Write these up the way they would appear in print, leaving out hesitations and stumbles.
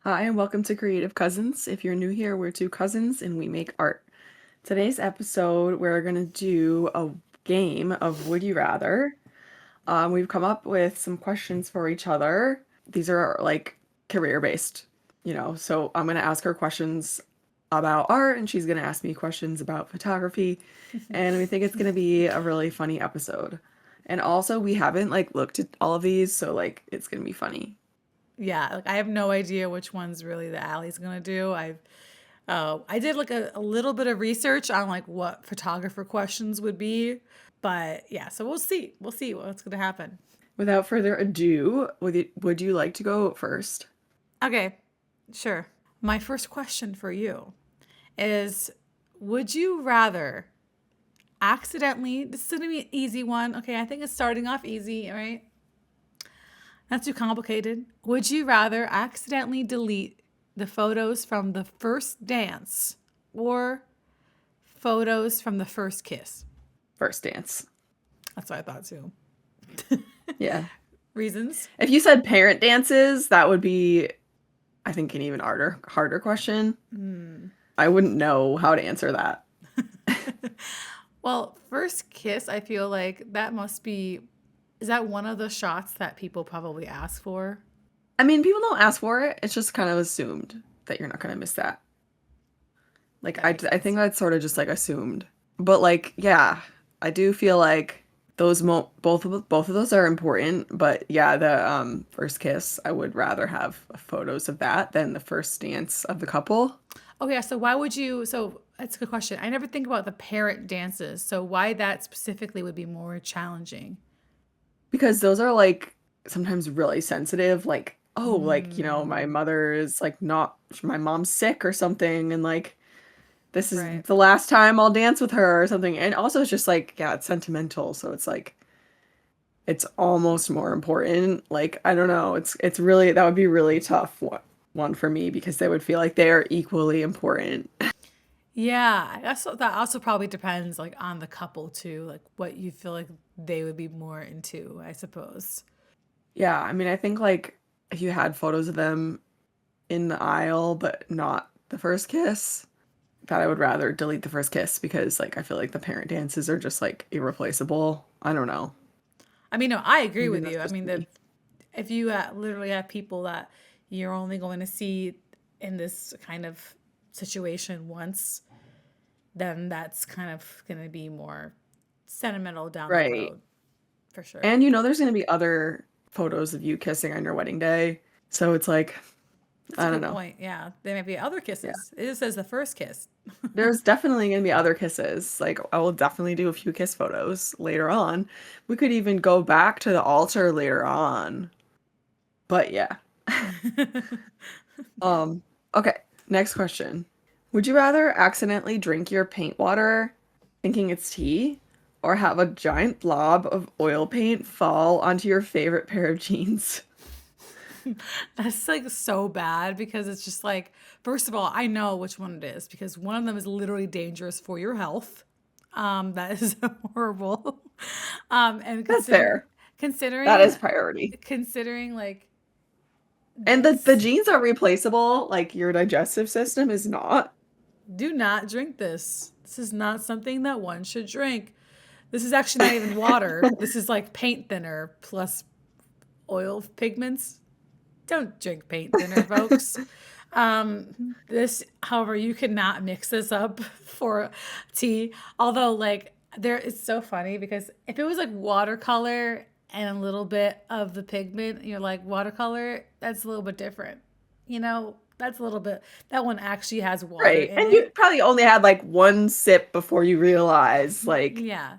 Hi, and welcome to Creative Cousins. If you're new here, we're two cousins and we make art. Today's episode, we're going to do a game of Would You Rather. We've come up with some questions for each other. These are like career-based, so I'm going to ask her questions about art and she's going to ask me questions about photography. And we think it's going to be a really funny episode. And also, we haven't looked at all of these, so it's going to be funny. Yeah, like I have no idea which one's really the Allie's gonna do. I did like a little bit of research on like what photographer questions would be, but yeah, so we'll see. We'll see what's gonna happen. Without further ado, would you like to go first? Okay, sure. My first question for you is, would you rather accidentally, this is gonna be an easy one. Okay, I think it's starting off easy, all right? Not too complicated. Would you rather accidentally delete the photos from the first dance or photos from the first kiss? First dance. That's what I thought too. Yeah. Reasons? If you said parent dances, that would be, I think, an even harder question. I wouldn't know how to answer that. Well, first kiss, I feel like that must be, is that one of the shots that people probably ask for? I mean, people don't ask for it. It's just kind of assumed that you're not going to miss that. Like, That I, makes I think sense. that's sort of just assumed. But yeah, I do feel like both of those are important. But yeah, the first kiss, I would rather have photos of that than the first dance of the couple. Oh, yeah. So why would you? So that's a good question. I never think about the parent dances. So why that specifically would be more challenging? Because those are sometimes really sensitive, oh, my mother is not, my mom's sick or something, and this is Right. the last time I'll dance with her or something. And also it's just yeah, it's sentimental, so it's almost more important. I don't know, it's really, that would be really tough one for me because they would feel like they are equally important. Yeah, that also probably depends like on the couple too, like what you feel like they would be more into, I suppose. Yeah, I mean, I think if you had photos of them in the aisle but not the first kiss, that I would rather delete the first kiss because I feel like the parent dances are just irreplaceable. I don't know. I mean, no, I agree Maybe with that's you. I just mean, me. if you literally have people that you're only going to see in this kind of situation once, then that's kind of going to be more sentimental down the Right. road for sure. And there's going to be other photos of you kissing on your wedding day. So it's That's a I don't good know. point. Yeah, there may be other Yeah. kisses. It just says the first kiss. There's definitely going to be other kisses. I will definitely do a few kiss photos later on. We could even go back to the altar later on. But yeah. Um, okay, next question. Would you rather accidentally drink your paint water thinking it's tea, or have a giant blob of oil paint fall onto your favorite pair of jeans? That's like so bad because it's just like, first of all, I know which one it is because one of them is literally dangerous for your health. That is horrible. And That's fair. That considering, is priority. considering like And the this, jeans are replaceable, your digestive system is not. do not drink this. This is not something that one should drink. This is actually not even water. This is like paint thinner plus oil pigments. Don't drink paint thinner, folks. This, however, you cannot mix this up for tea. Although, like, there, it's so funny because if it was like watercolor and a little bit of the pigment, you're like watercolor, that's a little bit different. That's a little bit. That one actually has water Right. in And you it. probably only had one sip before you realize Yeah,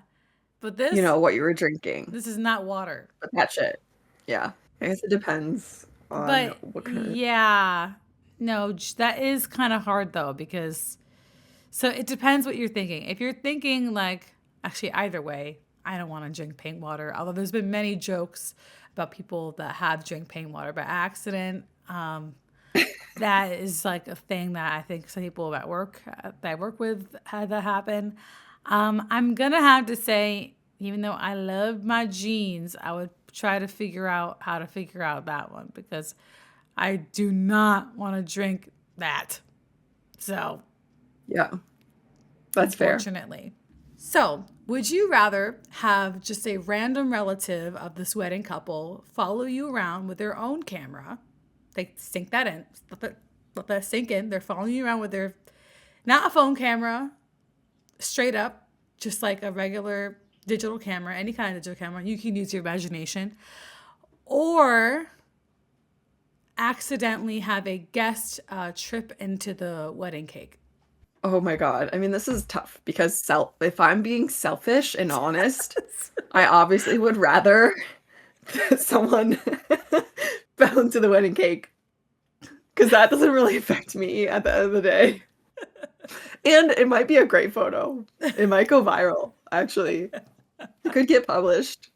but this, what you were drinking. this is not water. But that shit. Yeah. I guess it depends on But what kind of. yeah, no, that is kind of hard though because so it depends what you're thinking. If you're thinking like, actually, either way, I don't want to drink paint water. Although there's been many jokes about people that have drank paint water by accident. That is like a thing that I think some people at work that I work with had that happen. I'm gonna have to say, even though I love my jeans, I would try to figure out how to figure out that one because I do not want to drink that. So, Yeah, that's fair. unfortunately. So, would you rather have just a random relative of this wedding couple follow you around with their own camera? They sink that in. Let that sink in. They're following you around with their, not a phone camera, straight up, just like a regular digital camera, any kind of digital camera. You can use your imagination. Or accidentally have a guest trip into the wedding cake. Oh my God. I mean, this is tough because if I'm being selfish and honest, I obviously would rather that someone fell into the wedding cake because that doesn't really affect me at the end of the day. And it might be a great photo. It might go viral, actually. It could get published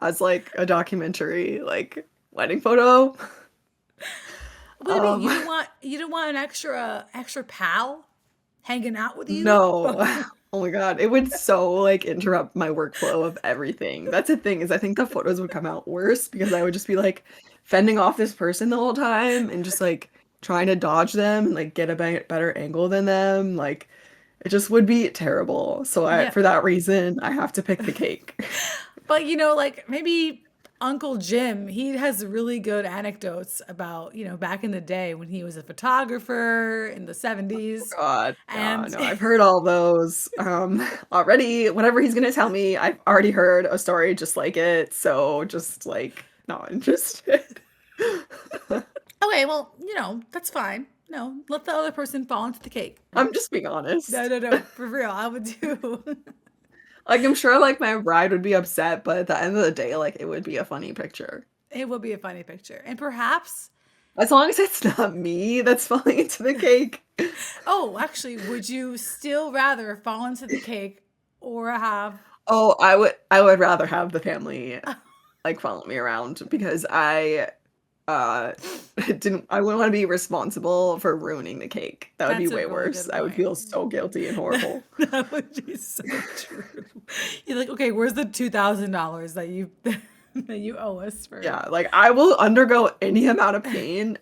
as like a documentary, like wedding photo. What do you mean? Um, You don't want an extra pal hanging out with you? no. Oh my God. It would so like interrupt my workflow of everything. That's the thing is I think the photos would come out worse because I would just be like fending off this person the whole time and just like trying to dodge them and like get a better angle than them. Like it just would be terrible. So Yeah. for that reason, I have to pick the cake. But like maybe Uncle Jim, he has really good anecdotes about, back in the day when he was a photographer in the 70s. God, yeah, And no, I've heard all those. Already, whatever he's gonna tell me, I've already heard a story just like it, so just like not interested. okay, well, that's fine. No, let the other person fall into the cake. I'm just being No, honest. no, no, for real, I would do. Like I'm sure like my bride would be upset, but at the end of the day, like it would be a funny picture. It would be a funny picture. And perhaps, As long as it's not me that's falling into the cake. oh, actually, would you still rather fall into the cake or have, Oh, I would rather have the family like follow me around because uh I wouldn't want to be responsible for ruining the cake. That would be that's a way really worse. good I would point. feel so guilty and horrible. That would be so true. You're like, okay, where's the $2,000 that you that you owe us for? Yeah, like I will undergo any amount of pain,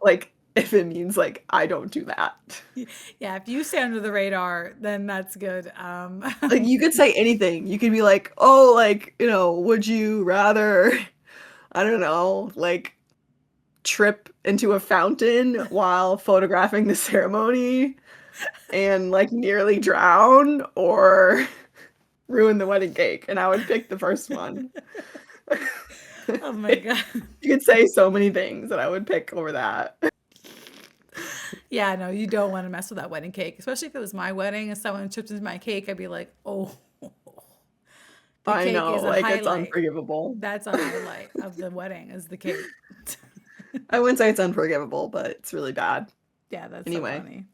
like if it means like I don't do that. Yeah, if you stay under the radar, then that's good. Like you could say anything. You could be like, "Oh, like, would you rather, I don't know, like trip into a fountain while photographing the ceremony and like nearly drown or ruin the wedding cake?" And I would pick the first one. Oh my God. You could say so many things that I would pick over that. Yeah, no, you don't want to mess with that wedding cake, especially if it was my wedding and someone chips into my cake. I'd be like, oh, the I cake know, is a like it's highlight. unforgivable. That's a highlight of the wedding is the cake. I wouldn't say it's unforgivable, but it's really bad. Yeah, that's so Anyway, funny.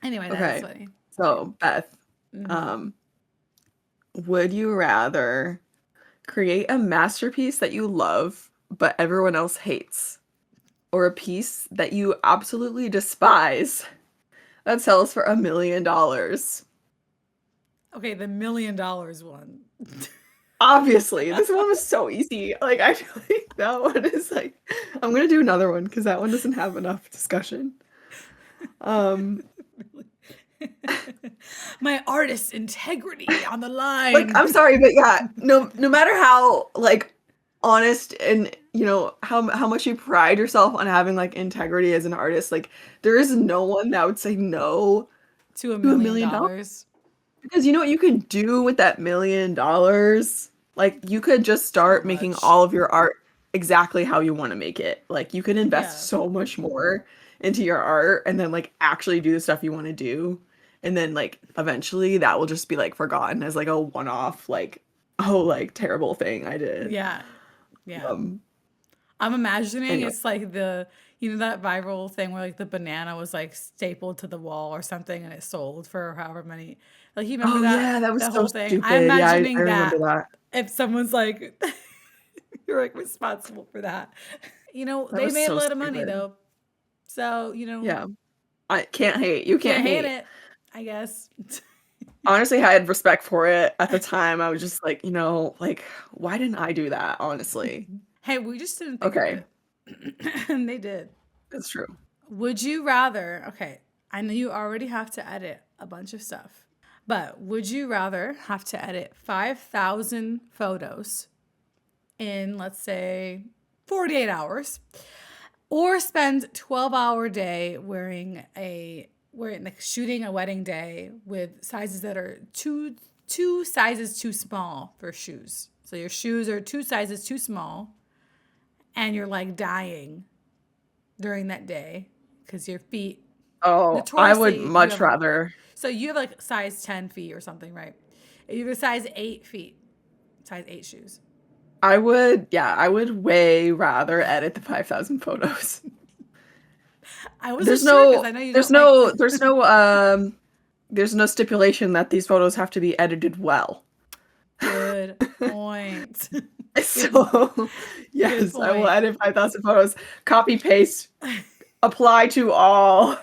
Anyway, that is okay. funny. So, Beth, Hmm. um, would you rather create a masterpiece that you love but everyone else hates, or a piece that you absolutely despise that sells for $1 million? Okay, the $1 million one. Obviously, this one was so easy. Like, I feel like that one is like, I'm gonna do another one because that one doesn't have enough discussion. Um, My artist's integrity on the like, line. I'm sorry, but yeah, no matter how like honest and how much you pride yourself on having like integrity as an artist, like there is no one that would say no To a to a million million dollars. dollars. Because you know what you can do with that $1 million? Like you could just So start making much. all of your art exactly how you want to make it. Like you could invest Yeah. so much more into your art and then like actually do the stuff you want to do. And then like eventually that will just be like forgotten as like a one-off like oh like terrible thing I did. Yeah. Yeah. Um I'm imagining anyway. it's like that viral thing where like the banana was like stapled to the wall or something and it sold for however many. Like you remember Oh yeah, that was that so whole thing? I'm stupid. Yeah, I imagining remember that that. if someone's like you're like responsible for that. That They was made a so lot of money stupid. though. So, Yeah. I can't hate. You can't can't hate hate. it, I guess. Honestly, I had respect for it at the time. I was just like, like, why didn't I do that, honestly? Hey, we just didn't think of Okay. it. And they did. That's true. Would you rather, okay, I know you already have to edit a bunch of stuff, but would you rather have to edit 5,000 photos in, let's say, 48 hours, or spend 12-hour day shooting a wedding day with sizes that are two sizes too small for shoes? So your shoes are 2 sizes too small, and you're like dying during that day because your feet Oh, I would notoriously much rather. so you have like size 10 feet or something, right? You have a size 8 feet, size 8 shoes. I would way rather edit the 5,000 photos. I wasn't There's sure because no, I know you there's don't like. no, there's no, there's no stipulation that these photos have to be edited well. Good point. So, Good yes, I will point. edit 5,000 photos, copy paste, apply to all.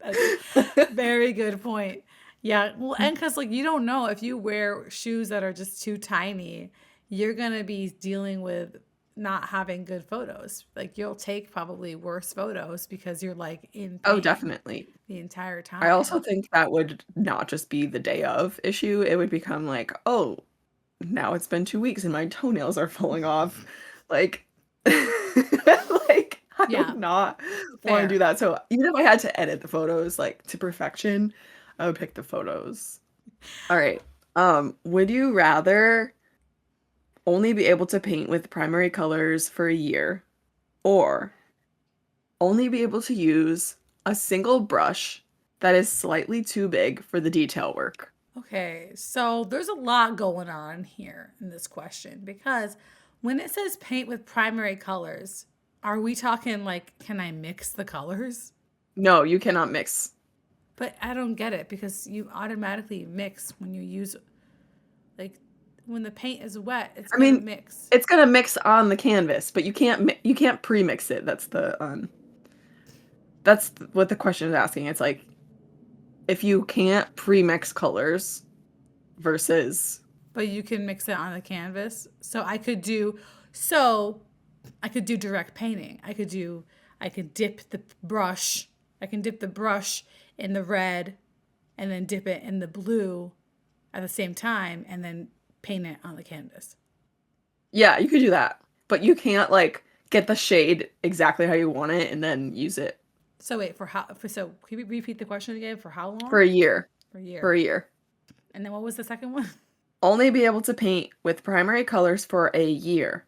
That's very good point. Yeah, well, and because like you don't know if you wear shoes that are just too tiny, you're gonna be dealing with not having good photos. Like you'll take probably worse photos because you're like in Oh, pain definitely. the entire I also time. think that would not just be the day of issue. It would become like, oh, now it's been 2 weeks and my toenails are falling off. Like, like I would Yeah, not want to do fair. that. So even if I had to edit the photos like to perfection, I would pick the photos. All right. Would you rather only be able to paint with primary colors for a year or only be able to use a single brush that is slightly too big for the detail work? Okay, so there's a lot going on here in this question because when it says paint with primary colors, are we talking like, can I mix the colors? No, you cannot mix. But I don't get it because you automatically mix when you use, like, when the paint is wet, it's I gonna mean, mix. it's gonna mix on the canvas, but you can't pre-mix it. That's what the question is asking. It's like if you can't pre-mix colors versus But you can mix it on the canvas. So I could do direct painting. I could dip the brush. I can dip the brush in the red and then dip it in the blue at the same time and then paint it on the canvas. yeah, you could do that, but you can't like get the shade exactly how you want it and then use it So wait, so can you repeat the question again? For how for long? a year. For a For year. a year. And then what was the second one? Only be able to paint with primary colors for a year,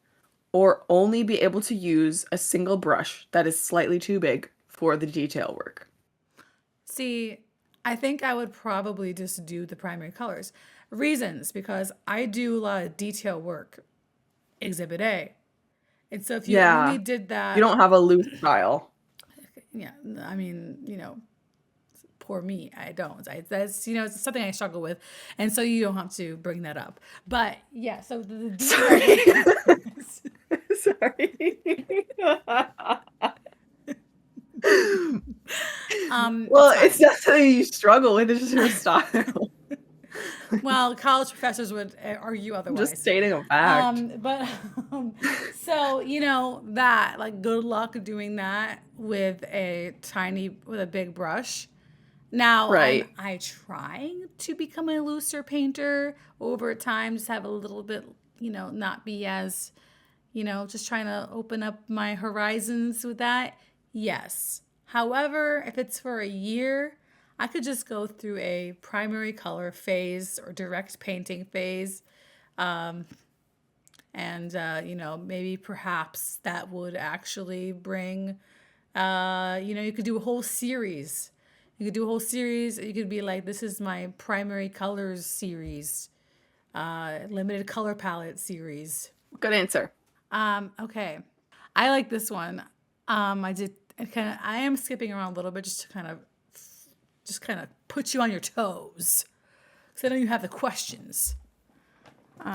or only be able to use a single brush that is slightly too big for the detail work. See, I think I would probably just do the primary colors. Reasons, because I do a lot of detail work, Exhibit A. And so if you only Yeah, did you that, don't have a loose style. yeah, I mean, poor me, I don't. That's, it's something I struggle with. And so you don't have to bring that up. But yeah, so the detail Sorry. work. Sorry. It's Well, it's fine. not something you struggle with, it's just your style. Well, college professors would argue I'm just otherwise. stating a fact. But so that like good luck doing that with a big brush. Now Right. I trying to become a looser painter over time, just have a little bit, not be as, just trying to open up my horizons with that. Yes. However, if it's for a year, I could just go through a primary color phase or direct painting phase. And, maybe perhaps that would actually bring, you could do a whole series. You could do a whole series. You could be like, this is my primary colors series, limited color palette series. Good answer. Okay. I like this one. I am skipping around a little bit just kind of put you on your toes. Because I know you have the questions.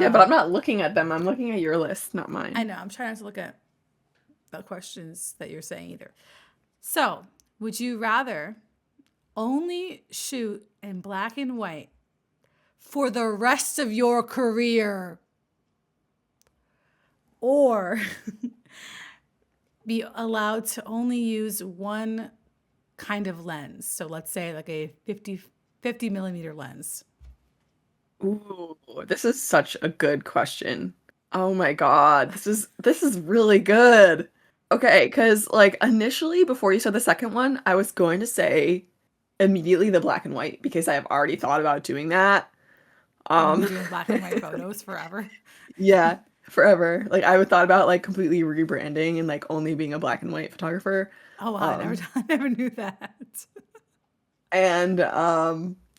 Yeah, but I'm not looking at them. I'm looking at your list, not mine. I know. I'm trying not to look at the questions that you're saying either. So, would you rather only shoot in black and white for the rest of your career, or be allowed to only use one kind of lens. So let's say like a 50 millimeter lens. Ooh, this is such a good question. Oh my God, this is really good. Okay, because like initially before you said the second one, I was going to say immediately the black and white because I have already thought about doing that. Only Um, doing black and white photos forever. yeah, forever. Like I would thought about like completely rebranding and like only being a black and white photographer. Oh wow, Um, I never knew that. and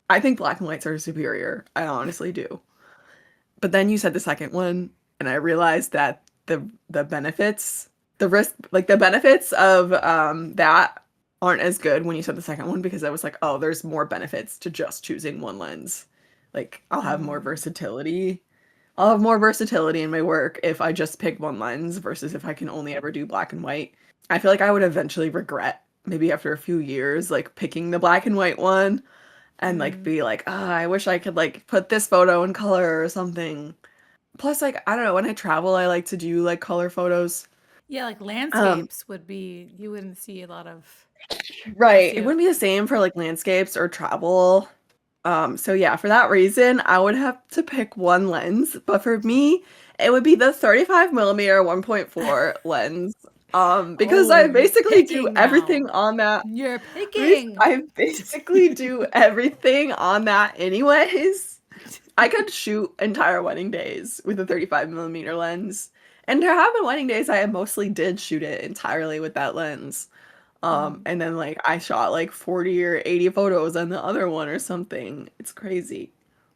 I think black and whites are superior. I honestly do. But then you said the second one, and I realized that the benefits, the risk, like the benefits of that aren't as good when you said the second one because I was like, oh, there's more benefits to just choosing one lens. Like I'll have more versatility. I'll have more versatility in my work if I just pick one lens versus if I can only ever do black and white. I feel like I would eventually regret maybe after a few years like picking the black and white one and like be like, ah, I wish I could like put this photo in color or something. Plus, like, I don't know, when I travel, I like to do like color photos. Yeah, like Um, landscapes would be, you wouldn't see a lot of, you'd right. see It a, wouldn't be the same for like landscapes or travel. So yeah, for that reason, I would have to pick one lens, but for me, it would be the 35 millimeter 1.4 lens. Because oh, I you're basically do picking now. everything on that. You're picking. I basically do everything on that anyways. I could shoot entire wedding days with a 35 millimeter lens. And there have been wedding days I mostly did shoot it entirely with that lens. And then like I shot like 40 or 80 photos on the other one or something. It's crazy.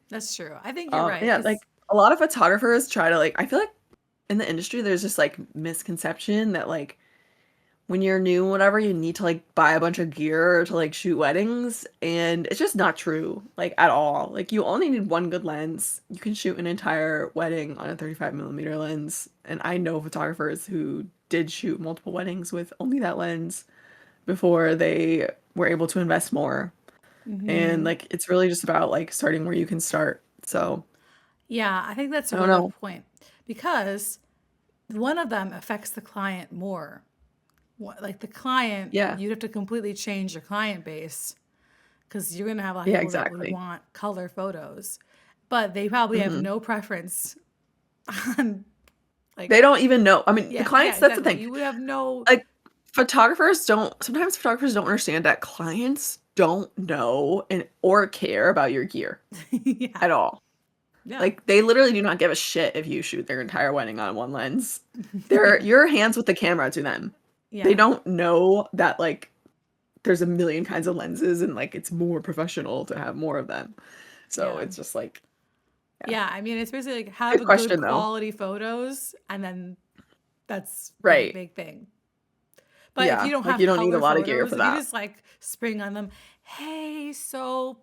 That's true. I think you're right. Yeah, like Because, a lot of photographers try to like I feel like in the industry there's just like misconception that like when you're new and whatever, you need to like buy a bunch of gear to like shoot weddings, and it's just not true, like at all. Like you only need one good lens. You can shoot an entire wedding on a 35 millimeter lens, and I know photographers who did shoot multiple weddings with only that lens before they were able to invest more. And like it's really just about like starting where you can start. So, yeah, I think that's a I don't really good know. point because one of them affects the client more. Like the client, Yeah. you'd have to completely change your client base because you're going to have a lot of Yeah, people that would exactly. want color photos, but they probably have Hmm. no preference on like, They don't even know. I mean, the yeah, yeah, clients, that's the exactly. thing. You would have no, Like sometimes photographers don't understand that clients don't know and or care about your gear yeah, at all. yeah, Like they literally do not give a shit if you shoot their entire wedding on one lens. They're your hands with the camera to them. They yeah, don't know that like there's a million kinds of lenses and like it's more professional to have more of them. So yeah. it's just like, yeah. Yeah, I mean, it's basically like have Good a good question though. quality photos, and then that's the Right. big thing. But if you Yeah. don't Like have you don't need a color lot of gear photos, for if you that. just like spring on them, hey, so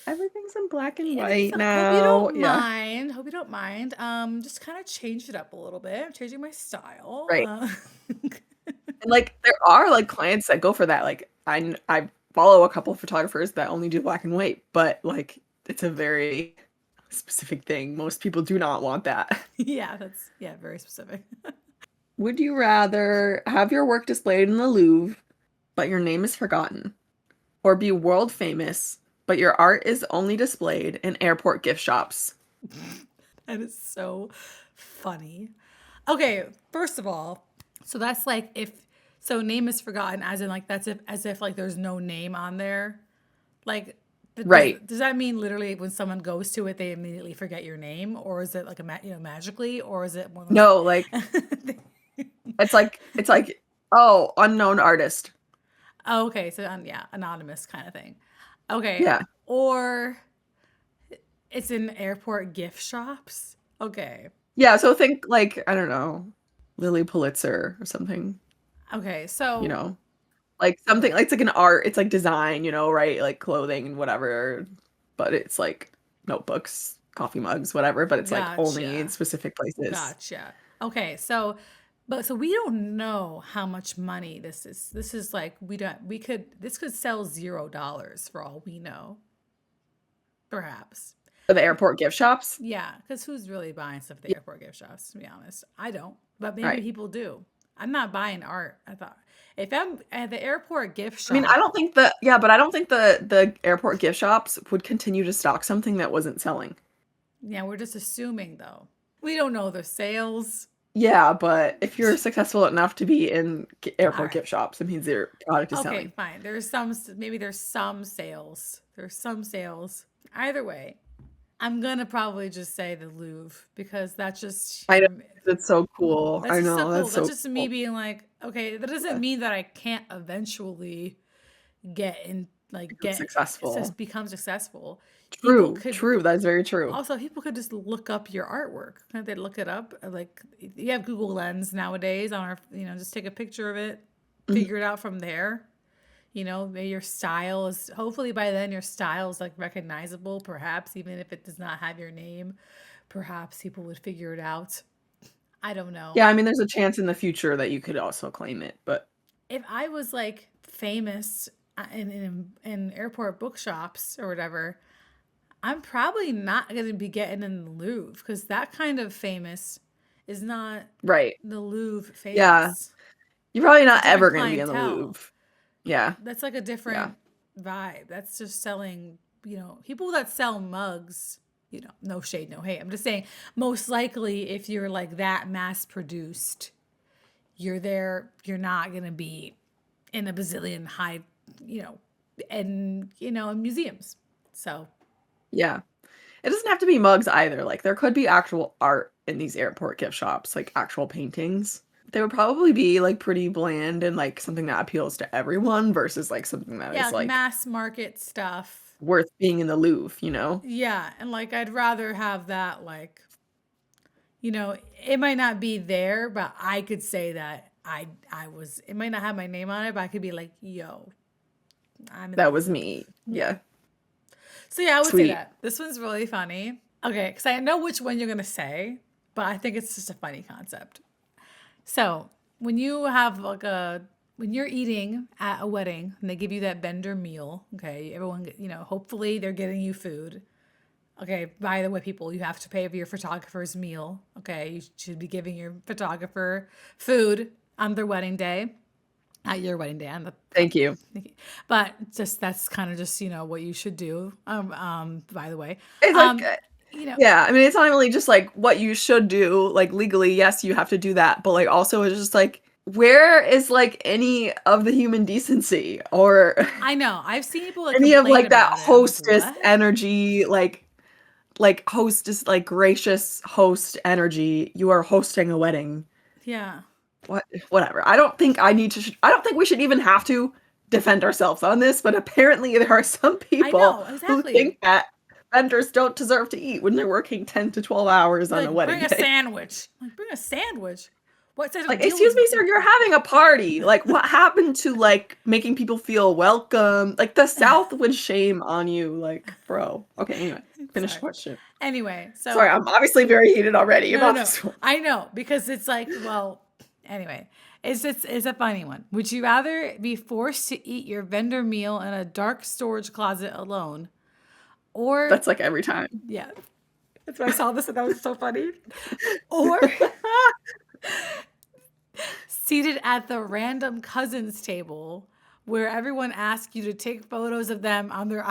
Everything's in black and everything's white hope you now. don't Yeah. mind. Hope you don't mind. Just kind of changed it up a little bit. I'm changing my style. Right. And, like, there are, like, clients that go for that, like, I follow a couple of photographers that only do black and white, but, like, it's a very specific thing. Most people do not want that. Yeah, that's yeah, very specific. Would you rather have your work displayed in the Louvre, but your name is forgotten, or be world famous, but your art is only displayed in airport gift shops? That is so funny. Okay, first of all, so that's like if so name is forgotten as in like that's if as if like there's no name on there. Like Right. does that mean literally when someone goes to it they immediately forget your name, or is it like magically, or is it one of No, like, those it's like, "Oh, unknown artist." Oh, okay, so yeah, anonymous kind of thing. Okay, Yeah. or it's in airport gift shops. Okay. Yeah, so think, like, I don't know, Lily Pulitzer or something, Okay, you so know? Like something like it's like an art, it's like design, right? Like clothing and whatever, but it's like notebooks, coffee mugs, whatever, but it's like only in gotcha. specific places. Gotcha. Okay, so but so we don't know how much money this is. This is like we could this could sell $0 for all we know. Perhaps. For the airport gift shops? Yeah, because who's really buying stuff at the Yeah, airport gift shops, to be honest? I don't. But maybe right. people do. I'm not buying art. I thought if I'm at the airport gift I mean, I shop, don't think the yeah, but I don't think the airport gift shops would continue to stock something that wasn't selling. yeah, we're just assuming though. We don't know the sales. Yeah, but if you're successful enough to be in All airport right. gift shops, it means your product is Okay, selling. fine. Maybe there's some sales. There's some sales. Either way, I'm gonna probably just say the Louvre because that's just I know that's so cool. that's I just so know cool. that's That's so just me cool. being like, okay, that doesn't Yeah, mean that I can't eventually become it says successful. become successful. People True, could true. That's very true. also people could just look up your artwork. Can't they look it up? Like you have Google Lens nowadays on our, just take a picture of it, Mhm. figure it out from there. Maybe your style is, hopefully by then your style is like recognizable, perhaps even if it does not have your name. Perhaps people would figure it out. I don't know. Yeah, I mean, there's a chance in the future that you could also claim it, but If I was like famous in airport bookshops or whatever, I'm probably not going to be getting in the Louvre because that kind of famous is not right. the Louvre Yeah. famous. You're probably It's a not different ever going to be in the clientele. Louvre. Yeah. That's like a Yeah. different vibe. That's just selling, people that sell mugs, no shade, no hate. I'm just saying, most likely, if you're like that mass produced, you're there, you're not going to be in a bazillion high, you know, in museums. So, Yeah. It doesn't have to be mugs either. Like there could be actual art in these airport gift shops, like actual paintings. They would probably be like pretty bland and like something that appeals to everyone versus like something that yeah, is like like mass market stuff. worth being in the Louvre, you know? Yeah. And like, I'd rather have that, like, it might not be there, but I could say that it might not have my name on it, but I could be like, yo, I'm in the That was Louvre. me. Yeah. Yeah. So yeah, I would say Sweet. that. This one's really funny. Okay, because I know which one you're gonna say, but I think it's just a funny concept. So when you have when you're eating at a wedding and they give you that vendor meal, okay, everyone, hopefully they're getting you food. Okay, by the way, people, you have to pay for your photographer's meal. Okay, you should be giving your photographer food on their wedding day, not your wedding day, on the Thank you. but just that's kind of just what you should do. By the way, It's like um, you know, yeah, I mean it's not really just like what you should do, like legally, yes, you have to do that, but like also it's just like where is like any of the human decency or I know I've seen people like any of complain like that about it. I'm like, hostess what? energy, like hostess, like gracious host energy. You are hosting a wedding. Yeah, What whatever. I don't think I need to I don't think we should even have to defend ourselves on this, but apparently there are some I people know who exactly. think that vendors don't deserve to eat when they're working 10 to 12 hours Be on a like, wedding bring a day. sandwich. I'm like, bring a sandwich. What type of Like, deal excuse is? me, sir, you're having a party. Like, what happened to like making people feel welcome? Like, the South would shame on you. Like, bro. Okay, anyway, finish the Sorry. question. Anyway, Sorry, so I'm obviously very heated already no, no, about no. this one. I know because it's like, well, anyway, it's a funny one. Would you rather be forced to eat your vendor meal in a dark storage closet alone, or That's like every time. yeah, that's why I saw this and that was so funny, or seated at the random cousins table where everyone asks you to take photos of them on their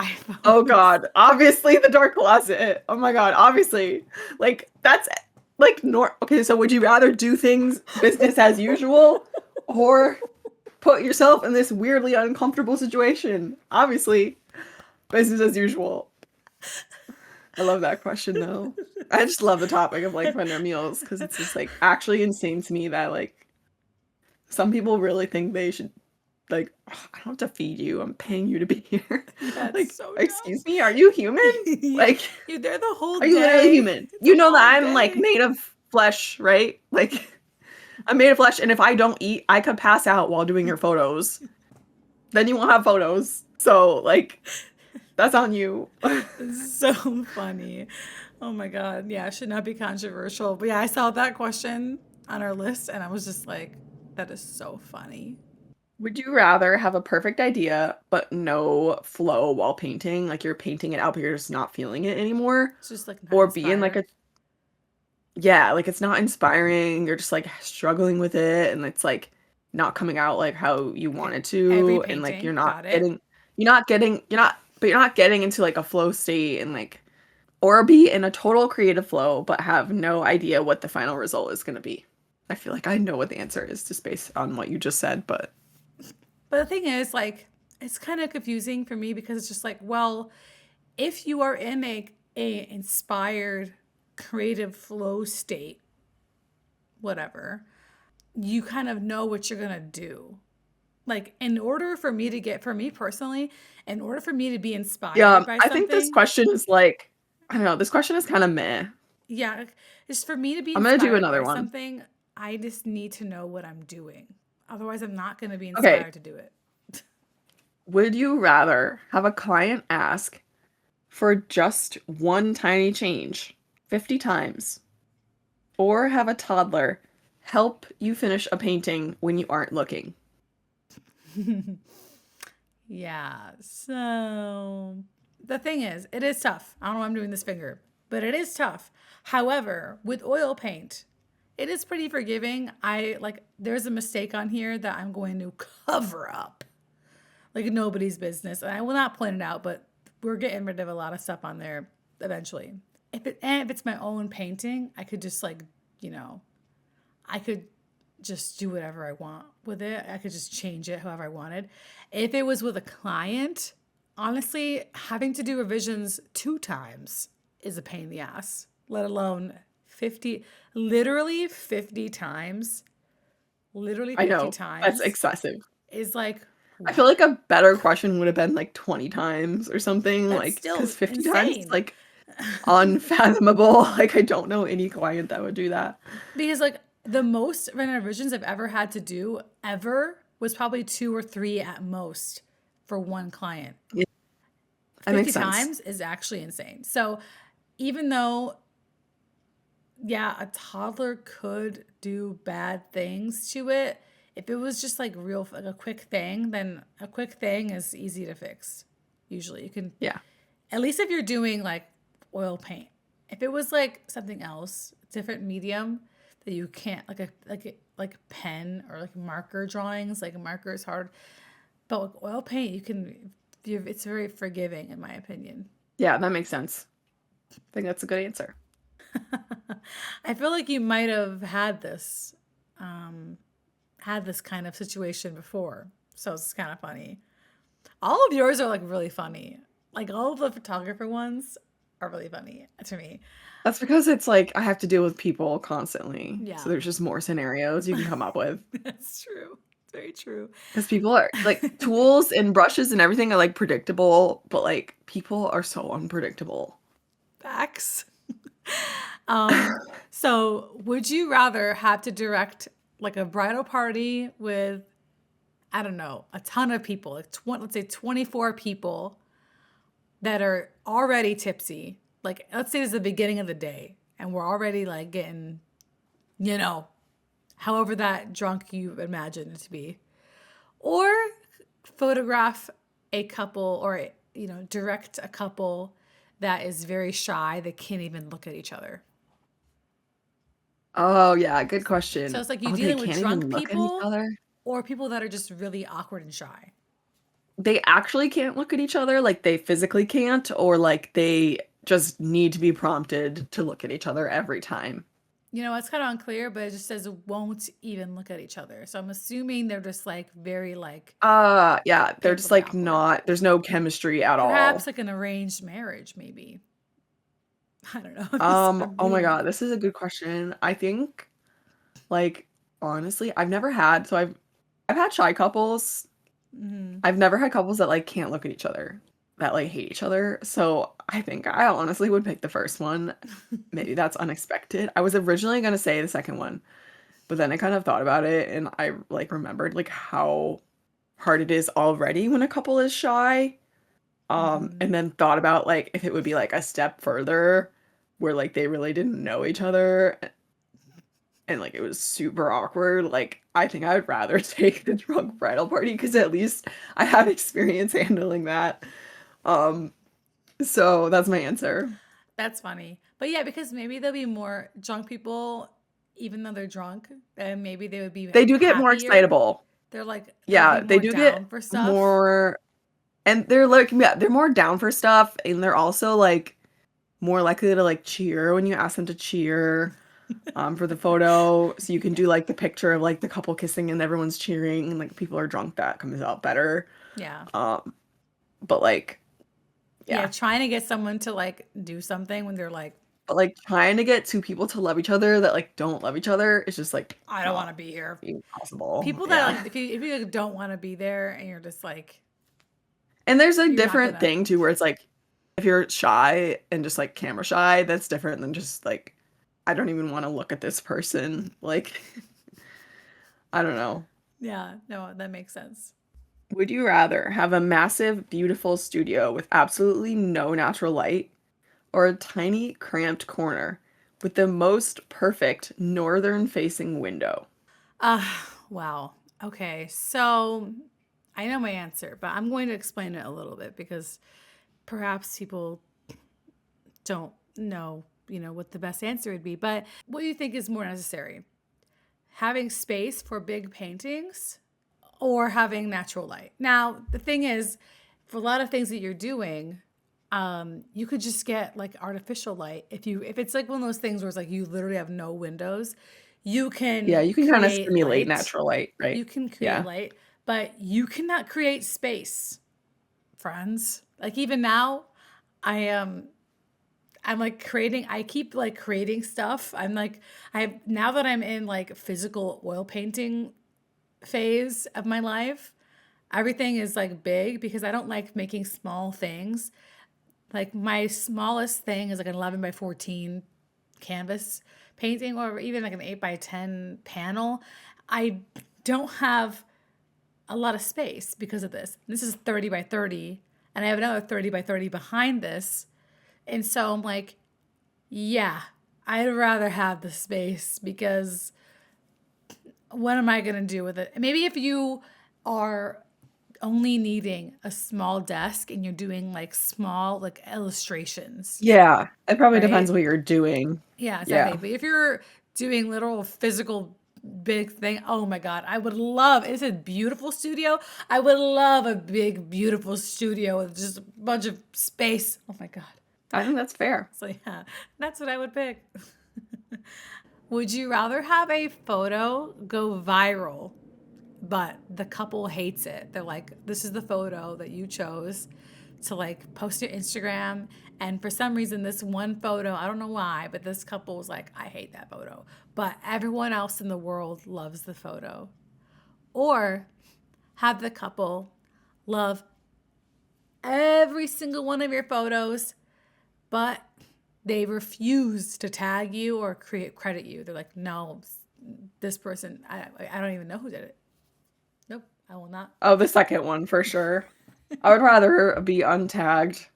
Oh iPhones? God, obviously the dark closet. Oh my God, obviously. Like that's like okay, so would you rather do things business as usual or put yourself in this weirdly uncomfortable situation? Obviously, business as usual. I love that question though. I just love the topic of like vendor meals because it's just like actually insane to me that like some people really think they should like I don't have to feed you. I'm paying you to be here. Yeah, it's Like, so dumb. excuse me, are you human? Yeah, Like, you're there the whole are you literally day. human? It's You a know that long I'm like day. made of flesh, right? Like, I'm made of flesh, and if I don't eat, I could pass out while doing your photos. Then you won't have photos. So, like, that's on you. It's so funny. Oh my God. Yeah, it should not be controversial. But yeah, I saw that question on our list and I was just like, that is so funny. Would you rather have a perfect idea but no flow while painting? Like you're painting it out, but you're just not feeling it anymore? It's just like not Or be in like inspired. a yeah, like it's not inspiring. You're just like struggling with it and it's like not coming out like how you want Okay. it Every to and like painting. Got it. you're not getting into like a flow state and like or be in a total creative flow but have no idea what the final result is going to be. I feel like I know what the answer is just based on what you just said, but But the thing is, like, it's kind of confusing for me because it's just like, well, if you are in a inspired creative flow state, whatever, you kind of know what you're gonna do. Like, in order for me to get, for me personally, in order for me to be yeah, inspired by I think this something, question is like I don't know, this question is kind of meh. yeah, just for me to be I'm going to do inspired another by one. something, I just need to know what I'm doing. Otherwise, I'm not gonna be Okay, inspired to do it. would you rather have a client ask for just one tiny change 50 times, or have a toddler help you finish a painting when you aren't looking? Yeah. So the thing is, it is tough. I don't know why I'm doing this finger, but it is tough. However, with oil paint, it is pretty forgiving. I like there's a mistake on here that I'm going to cover up like nobody's business. And I will not point it out, but we're getting rid of a lot of stuff on there eventually. If it's my own painting, I could just like, you know, I could just do whatever I want with it. I could just change it however I wanted. If it was with a client, honestly, having to do revisions 2 times is a pain in the ass, let alone 50, literally 50 times, literally I 50 know, that's times excessive. is like, I feel like a better question would have been like 20 times or something, that's like, because still 50 times is insane. like unfathomable. Like, I don't know any client that would do that. Because like the most renovations I've ever had to do ever was probably 2 or 3 at most for one client. Yeah, that 50 makes sense. times is actually insane. So even though, yeah, a toddler could do bad things to it, if it was just like real, like a quick thing, then a quick thing is easy to fix. Usually you can, Yeah. at least if you're doing like oil paint. If it was like something else, different medium that you can't, like pen or like marker drawings, like a marker is hard. But with oil paint, you can, it's very forgiving in my opinion. Yeah, that makes sense. I think that's a good answer. I feel like you might have had this kind of situation before. So it's kind of funny. All of yours are like really funny. Like all of the photographer ones are really funny to me. That's because it's like I have to deal with people constantly. So Yeah, there's just more scenarios you can come up with. that's true. It's very true. Because people are like tools and brushes and everything are like predictable, but like people are so unpredictable. Facts. Um, so would you rather have to direct like a bridal party with, I don't know, a ton of people, like let's say 24 people that are already tipsy. Like, let's say it's the beginning of the day and we're already like getting, you know, however that drunk you imagine it to be. Or photograph a couple or, direct a couple that is very shy, that can't even look at each other. Oh, yeah, good So question. it's like you Oh, they dealing with can't drunk even look at each people other? or people that are just really awkward and shy. They actually can't look at each other, like, they physically can't, or, like, they just need to be prompted to look at each other every time? It's kind of unclear, but it just says won't even look at each other. So I'm assuming they're just like very like Yeah, they're just, painfully like, awkward. not there's no chemistry at Perhaps all. like an arranged marriage, maybe. I don't know. I'm Oh my being. god, this is a good question. I think, like, honestly, I've had shy couples. Mhm. I've never had couples that, like, can't look at each other, that, like, hate each other, so I think I honestly would pick the first one. Maybe that's unexpected. I was originally gonna say the second one, but then I kind of thought about it and I, like, remembered, like, how hard it is already when a couple is shy, Mhm. and then thought about, like, if it would be, like, a step further where, like, they really didn't know each other and, like, it was super awkward, like, I think I would rather take the drunk bridal party because at least I have experience handling that. Um, so that's my answer. That's funny. But yeah, because maybe there'll be more drunk people, even though they're drunk, and maybe they would be They do get more happier. excitable. They'll be Yeah, they more do get down for stuff. more, and they're like, yeah, they're more down for stuff, and they're also like more likely to like cheer when you ask them to cheer for the photo. So you can do like the picture of like the couple kissing and everyone's cheering and like people are drunk, that comes out better. Yeah. Um, but like, Yeah, yeah. trying to get someone to like do something when they're like, But like trying to get two people to love each other that like don't love each other is just like I don't want to not be here. even possible. People that Yeah. like if you like, don't want to be there and you're just like And there's a you're not different gonna. thing too where it's like if you're shy and just like camera shy, that's different than just like I don't even want to look at this person. Like I don't know. Yeah, no, that makes sense. Would you rather have a massive, beautiful studio with absolutely no natural light or a tiny, cramped corner with the most perfect northern facing window? Wow. Okay, so I know my answer, but I'm going to explain it a little bit because perhaps people don't know, what the best answer would be. But what do you think is more necessary? Having space for big paintings or having natural light? Now, the thing is, for a lot of things that you're doing, you could just get like artificial light. If it's like one of those things where it's like you literally have no windows, you Yeah, can you can kind of create simulate light. natural light, right? You can create Yeah. light, but you cannot create space, friends. Like even now, I am I'm like creating I keep like creating stuff. I'm like I have now that I'm in like physical oil painting phase of my life, everything is like big because I don't like making small things. Like my smallest thing is like an 11 by 14 canvas painting or even like an 8 by 10 panel. I don't have a lot of space because of this. This is 30 by 30 and I have another 30 by 30 behind this. And so I'm like, yeah, I'd rather have the space because what am I going to do with it? Maybe if you are only needing a small desk and you're doing like small like illustrations, Yeah. It probably depends right? what you're doing. Yeah, Yeah. exactly. But if you're doing literal physical big thing, oh my God, I would love, it's a beautiful studio. I would love a big, beautiful studio with just a bunch of space. Oh my God. I think that's fair. So yeah, that's what I would pick. Would you rather have a photo go viral, but the couple hates it? They're like, this is the photo that you chose to like post your Instagram. And for some reason, this one photo, I don't know why, but this couple was like, I hate that photo. But everyone else in the world loves the photo. Or have the couple love every single one of your photos, but they refuse to tag you or credit you. They're like, no, this person, I don't even know who did it. Nope, I will not. Oh, the second one for sure. I would rather be untagged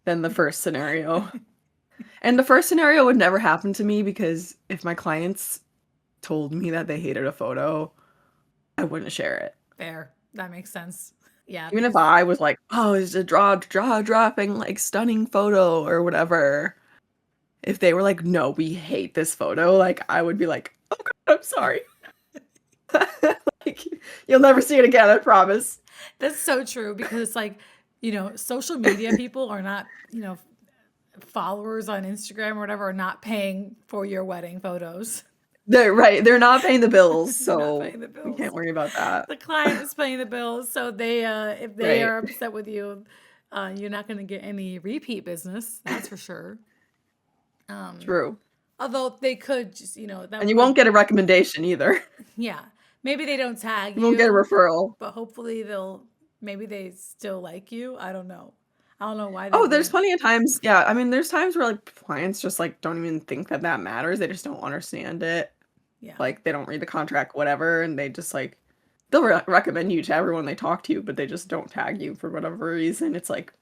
than the first scenario. And the first scenario would never happen to me because if my clients told me that they hated a photo, I wouldn't share it. Fair. That makes sense. Yeah, Even if because I was like, oh, it's a jaw dropping, like stunning photo or whatever. If they were like, no, we hate this photo, like I would be like, oh God, I'm sorry. Like you'll never see it again, I promise. that's so true because it's like, social media people are not, followers on Instagram or whatever are not paying for your wedding photos. They're right. They're not paying the bills, They're not so paying the we bills. can't worry about that. The client is paying the bills, so they if they Right. are upset with you, you're not going to get any repeat business. That's for sure. True. Although they could just, And that you would, won't get a recommendation either. yeah, maybe they don't tag You won't get a you, referral. but hopefully maybe they still like you. I don't know. I don't know why they Oh, there's wouldn't. plenty of times. Yeah, I mean, there's times where like clients just like don't even think that that matters. They just don't understand it. Yeah, Like they don't read the contract, whatever, and they just like they'll recommend you to everyone they talk to, but they just don't tag you for whatever reason. It's like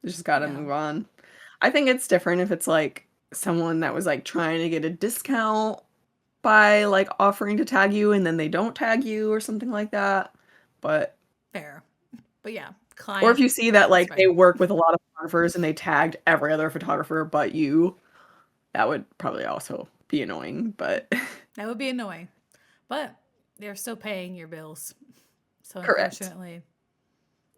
you just gotta yeah, move on. I think it's different if it's like someone that was like trying to get a discount by like offering to tag you and then they don't tag you or something like that. But fair. But yeah, or if client, you see that it's like they fine. work with a lot of photographers and they tagged every other photographer but you, that would probably also be annoying, but That would be annoying. But they're still paying your bills. So correct. unfortunately,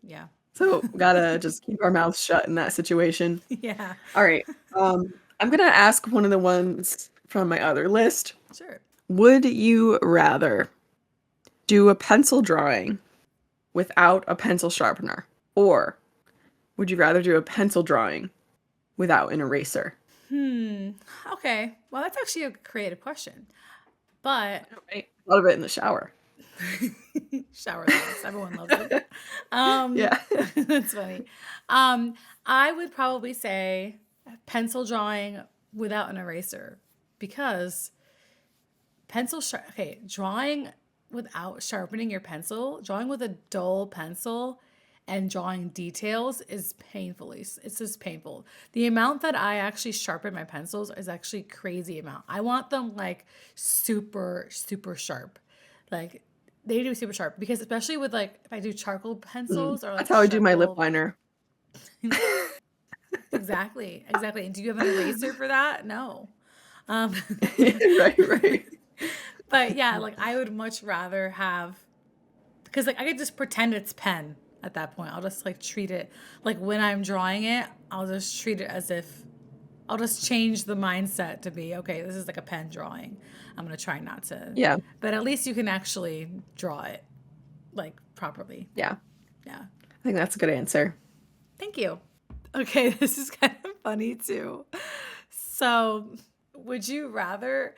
yeah. So gotta just keep our mouths shut in that situation. Yeah. All right. I'm gonna ask one of the ones from my other list. Sure. Would you rather do a pencil drawing without a pencil sharpener? Or would you rather do a pencil drawing without an eraser? Hmm. Okay. Well, that's actually a creative question. But Right? A lot of it in the shower. shower thoughts. Everyone loves it. Um, Yeah. that's funny. Um, I would probably say pencil drawing without an eraser because drawing without sharpening your pencil, drawing with a dull pencil and drawing details is it's just painful. The amount that I actually sharpen my pencils is actually crazy amount. I want them like super, super sharp. Like they do super sharp because especially with like if I do charcoal Mhm. pencils or That's like how I do my lip charcoal. liner. Exactly, exactly. And do you have an eraser for that? No. Um, Right, right. but yeah, like I would much rather have because like I could just pretend it's pen at that point. I'll just like treat it like when I'm drawing it, I'll just treat it as if I'll just change the mindset to be okay, this is like a pen drawing. I'm gonna try not to, Yeah, but at least you can actually draw it like properly. yeah. Yeah. I think that's a good answer. Thank you. Okay, this is kind of funny too. So, would you rather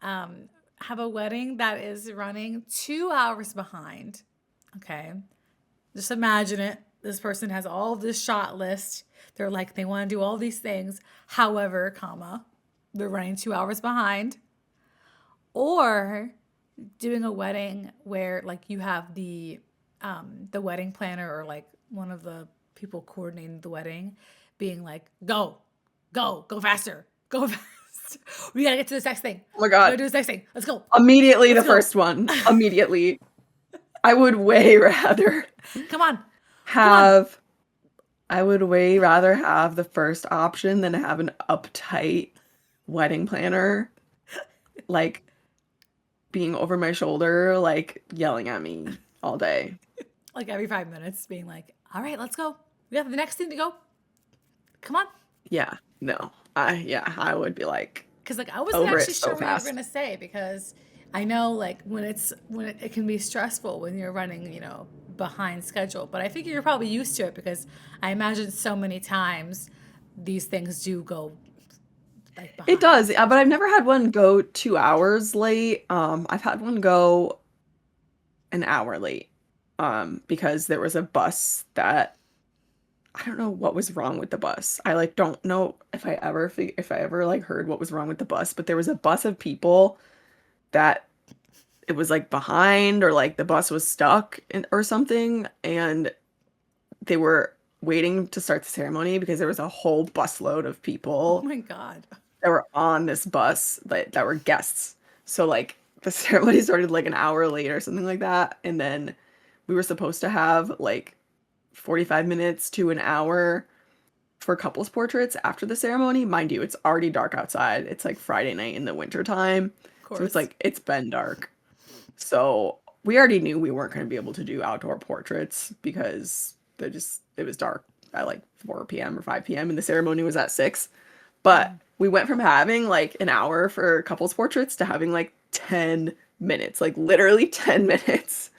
have a wedding that is running 2 hours behind? Okay. Just imagine it. This person has all this shot list. They're like, they want to do all these things. However, comma, they're running 2 hours behind. Or doing a wedding where like you have the wedding planner or like one of the people coordinating the wedding being like, go faster, go fast. We gotta get to this next thing. Oh my We gotta God. do this next thing. Immediately Let's the go. first one. Immediately. I would way rather Come on, come on. have I would way rather have the first option than have an uptight wedding planner like being over my shoulder, like yelling at me all day. Like every 5 minutes, being like, all right, let's go. We have the next thing to go. Come on. Yeah, no. I would be like Because like I wasn't over it actually so sure what you were fast. gonna say because I know like it can be stressful when you're running behind schedule, but I figure you're probably used to it because I imagine so many times these things do go like It behind does, but I've schedule. never had one go 2 hours late. I've had one go an hour late. Because there was a bus that I don't know what was wrong with the bus. I like don't know if I ever like heard what was wrong with the bus, but there was a bus of people that it was like behind or like the bus was stuck or something, and they were waiting to start the ceremony because there was a whole busload of Oh people my god. that were on this bus that were guests. So like the ceremony started like an hour late or something like that, and then we were supposed to have like 45 minutes to an hour for couples portraits after the ceremony. Mind you, it's already dark outside. It's like Friday night in the winter time. Of So it's course. like it's been dark. So we already knew we weren't going to be able to do outdoor portraits because it was dark at like 4 p.m. or 5 p.m. and the ceremony was at 6. But we went from having like an hour for couples portraits to having like 10 minutes, like literally 10 minutes.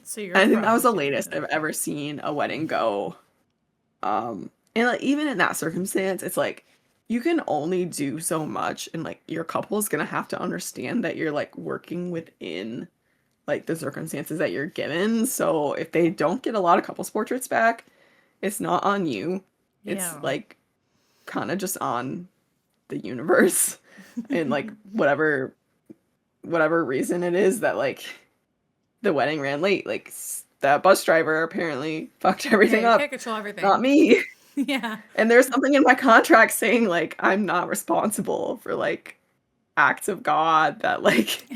So you're a I think that was pro. the You can latest handle I've it. ever seen a wedding go. And like even in that circumstance, it's like you can only do so much, and like your couple is gonna have to understand that you're like working within like the circumstances that you're given. So if they don't get a lot of couples portraits back, it's not on you. It's Yeah. like kind of just on the universe and like whatever reason it is that like the wedding ran late. Like that bus driver apparently fucked Yeah, everything you up, can't control not everything. me. Yeah. And there's something in my contract saying like I'm not responsible for like acts of God that like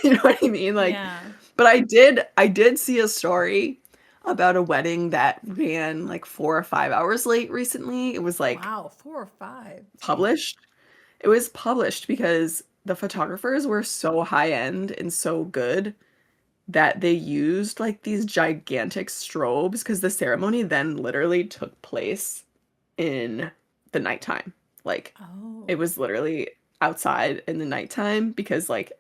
you know what I mean? Like, Yeah. but I did see a story about a wedding that ran like 4 or 5 hours late recently. It was like Wow, 4 or 5. Jeez. published. It was published because the photographers were so high end and so good that they used like these gigantic strobes because the ceremony then literally took place in the nighttime. Like it Oh. was literally outside in the nighttime because like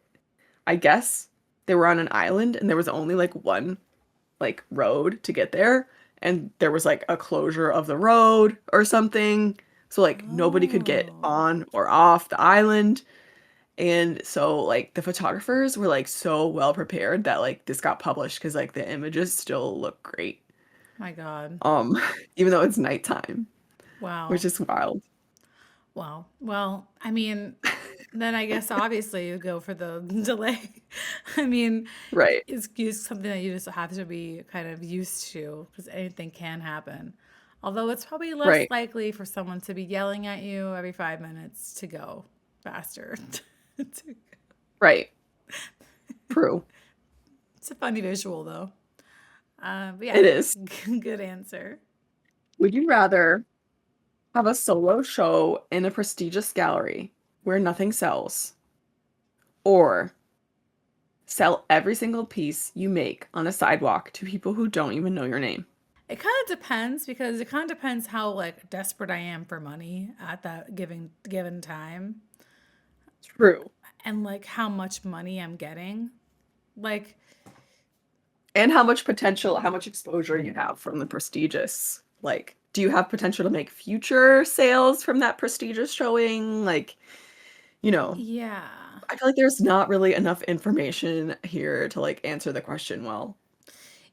I guess they were on an island and there was only like one like road to get there and there was like a closure of the road or something. So like nobody could get Oh. on or off the island. And so like the photographers were like so well prepared that like this got published because like the images still look great. My God. Um even though it's nighttime, which Wow. is wild. Wow. Well, I mean, then I guess obviously you go for the delay. I mean, Right. it's something that you just have to be kind of used to because anything can happen. Although it's probably less Right. likely for someone to be yelling at you every 5 minutes to go faster. Right. True. It's a funny visual though. But yeah, It is. good answer. Would you rather have a solo show in a prestigious gallery where nothing sells, or sell every single piece you make on a sidewalk to people who don't even know your name? It kind of depends because it kind of depends how like desperate I am for money at that given time True. and like how much money I'm getting. Like, And how much potential, how much exposure you have from the prestigious. Like, do you have potential to make future sales from that prestigious showing? Like, you know, yeah. I feel like there's not really enough information here to like answer the question well.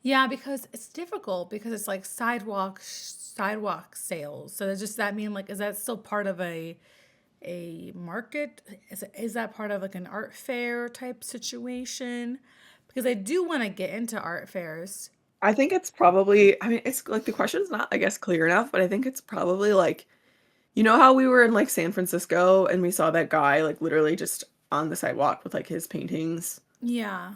Yeah, because it's difficult because it's like sidewalk sales. So does just that mean like is that still part of a market? Is that part of like an art fair type situation? Because I do want to get into art fairs. I think it's probably, I mean, it's like the question's not, I guess, clear enough, but I think it's probably like, you know how we were in like San Francisco and we saw that guy like literally just on the sidewalk with like his paintings? Yeah.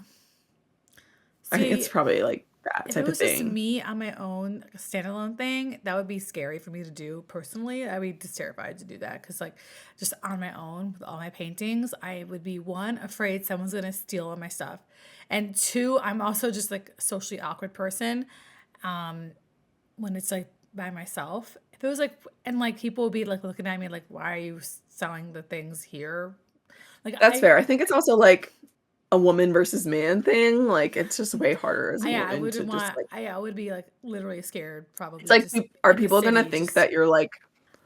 I think it's See, probably like that if it type of was just thing. me on my own, like a standalone thing, that would be scary for me to do personally. I'd be just terrified to do that because, like, just on my own with all my paintings, I would be one, afraid someone's gonna steal all my stuff, and two, I'm also just like a socially awkward person when it's like by myself. If it was like, and like people would be like looking at me like, why are you selling the things here? Like, That's fair. I think it's also like a woman versus man thing. Like it's just way harder as a I woman to wouldn't just want, like, I would be like literally scared it's probably like, just are in the people gonna city, think just that you're like,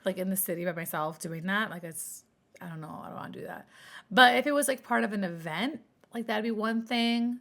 like in the city by myself doing that. Like it's, I don't know, I don't want to do that. But if it was like part of an event, like that'd be one thing.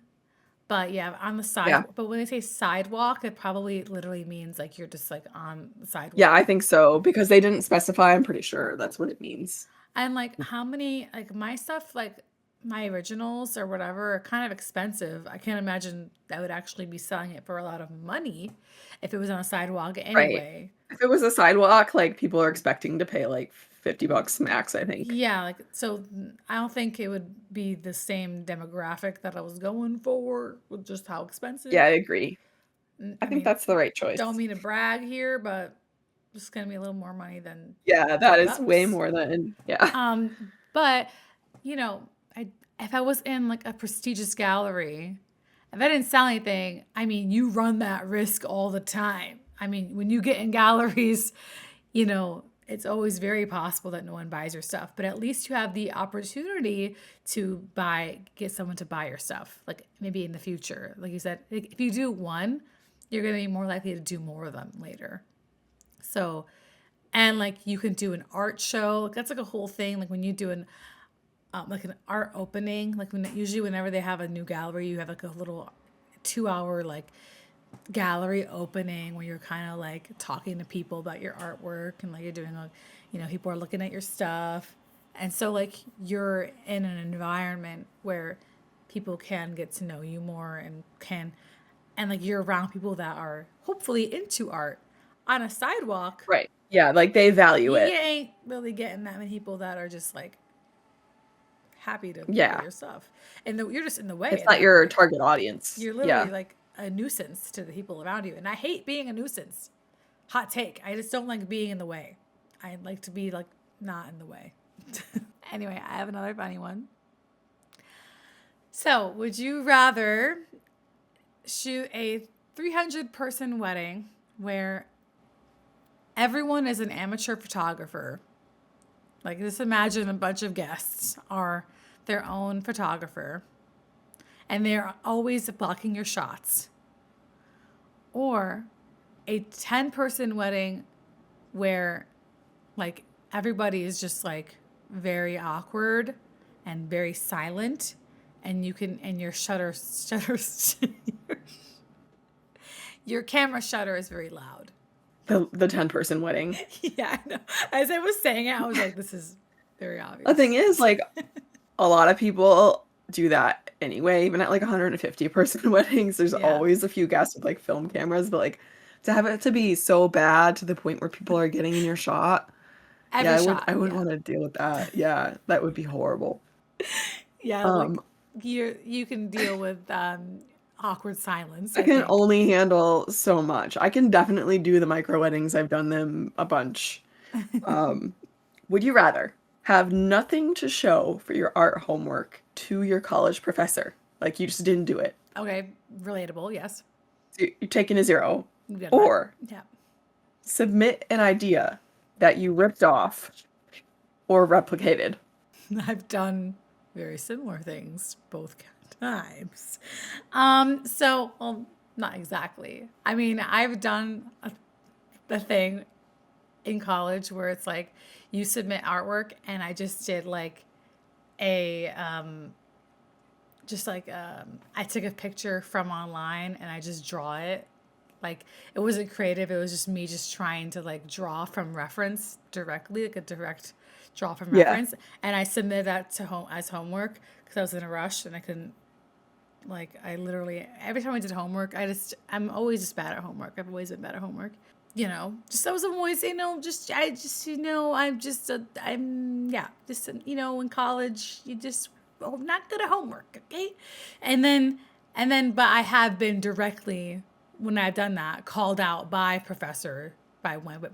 But yeah, on the side. yeah, But when they say sidewalk, it probably literally means like you're just like on the yeah, I sidewalk. think so because they didn't specify. I'm pretty sure that's what it means. And like how many like my stuff like my originals or whatever are kind of expensive. I can't imagine that would actually be selling it for a lot of money if it was on a sidewalk Right. anyway. If it was a sidewalk, like people are expecting to pay like $50 max, I think. Yeah, like so I don't think it would be the same demographic that I was going for with just how Yeah, expensive. I agree. I I think mean, that's the right choice. don't mean to brag here, but it's gonna be a little more money than Yeah, that 50 is way bucks. more than, yeah. But you know, I if I was in like a prestigious gallery, if I didn't sell anything, I mean, you run that risk all the time. I mean, when you get in galleries, it's always very possible that no one buys your stuff, but at least you have the opportunity to get someone to buy your stuff, like maybe in the future. Like you said, like, if you do one, you're going to be more likely to do more of them later. So, and like you can do an art show. Like that's like a whole thing. Like when you do like an art opening, like usually whenever they have a new gallery, you have like a little 2 hour like gallery opening where you're kind of like talking to people about your artwork and like you're doing like people are looking at your stuff, and so like you're in an environment where people can get to know you more and like you're around people that are hopefully into art. On a sidewalk, Right. Yeah, like they value you it. ain't really getting that many people that are just like happy to look at Yeah. your stuff, and you're just in the way It's at not that your point. target audience. You're literally Yeah. like a nuisance to the people around you. And I hate being a nuisance. Hot take. I just don't like being in the way. I like to be like not in the way. Anyway, I have another funny one. So, would you rather shoot a 300-person wedding where everyone is an amateur photographer? Like, just imagine a bunch of guests are their own photographer and they're always blocking your shots. Or a 10-person wedding where, like, everybody is just, like, very awkward and very silent, and your your camera shutter is very loud. The 10-person wedding. Yeah, I know. As I was saying it, I was like, this is very obvious. The thing is, like, a lot of people do that anyway, even at like 150-person weddings. There's always a few guests with like film cameras, but like to have it to be so bad to the point where people are getting in your shot. I wouldn't want to deal with that. Yeah, that would be horrible. Yeah, like you can deal with awkward silence. I can only handle so much. I can definitely do the micro weddings. I've done them a bunch. Would you rather have nothing to show for your art homework to your college professor? Like you just didn't do it. Okay, relatable, yes. So you're taking a 0. Or submit an idea that you ripped off or replicated. I've very similar things both times. Well, not exactly. I mean, I've done the thing in college where it's like you submit artwork, and I just did like I took a picture from online and I just draw it. Like, it wasn't creative. It was just me just trying to like draw from reference directly, like a direct draw from reference. And I submitted that to as homework because I was in a rush and I couldn't, like, I literally, every time I did homework, I'm always just bad at homework. I've always been bad at homework. You know, just I was always, I'm in college, not good at homework, okay? But I have been directly, when I've done that, called out by